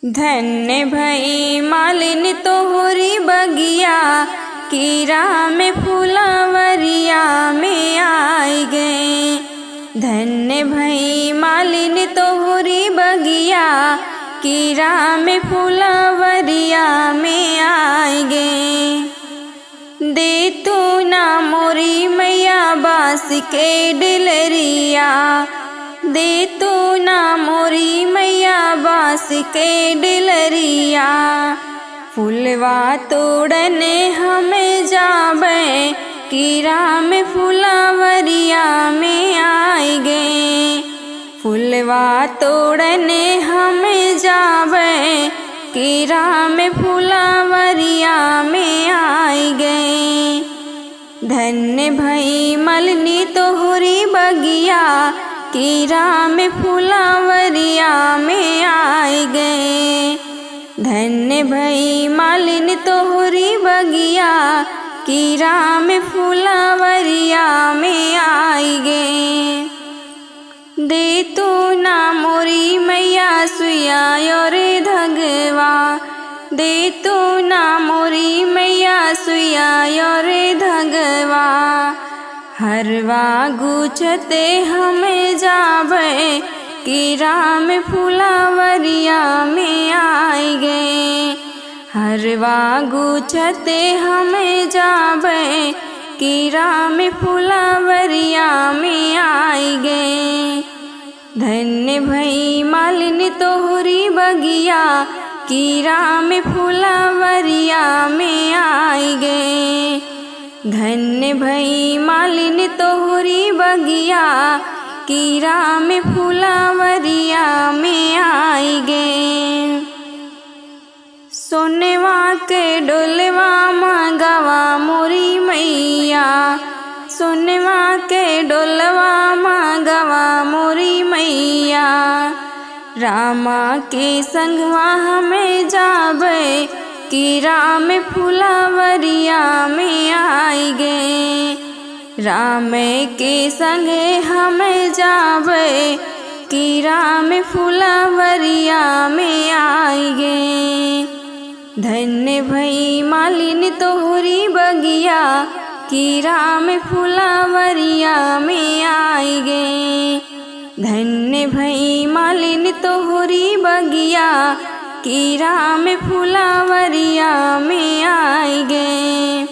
धन्य भई मालिन तोहरी बगिया, कीरा में फुलवरिया में आई गए। धन्य भई मालिन तोहरी बगिया, कीरा में फुलवरिया में आई गए। दे तू ना मोरी मैया बास के डिलरिया, दे तू ना मोरी मैया बास के डिलरिया। फुलवा तोड़ने हमें जाबे, कीरा में फुलवरिया में आई गए। फुलवा तोड़ने हमें जाबे, कीरा में फुलवरिया में आई गए। धन्य भई मलनी तोहरी बगिया, कीरा में फुलवरिया में आई गए। धन्य भई मालिन तोहरी बगिया, कीरा में फुलवरिया में आई गए। दे तू ना मोरी मैया सुइया और धगवा, दे तू ना मोरी मैया सुइया और धगवा। हरवा गुछते हमें जाबे, कीरा में फुलवरिया में आई गए। हरवा गुछते हमें जाबे, कीरा में फुलवरिया में आई गए। धन्य भई मालिन तोहरी बगिया, कीरा में फुलवरिया में आई गए। धन्य भई मालिन तोहरी बगिया, कीरा में फुलवरिया में आई गए। सोनेवा के डोलवा मंगवा मोरी मैया, सोनेवा के डोलवा मंगवा मोरी मैया। रामा के संगवा हमें जाबे, कीरा में फुलवरिया में आई गए। राम के संगे हमें जाबे, कीरा में फुलवरिया में आई गए। धन्य भई मालिन तोहरी बगिया, कीरा में फुलवरिया में आई गए। धन्य भई मालिन तोहरी बगिया, कीरा में फुलवरिया में आई गए।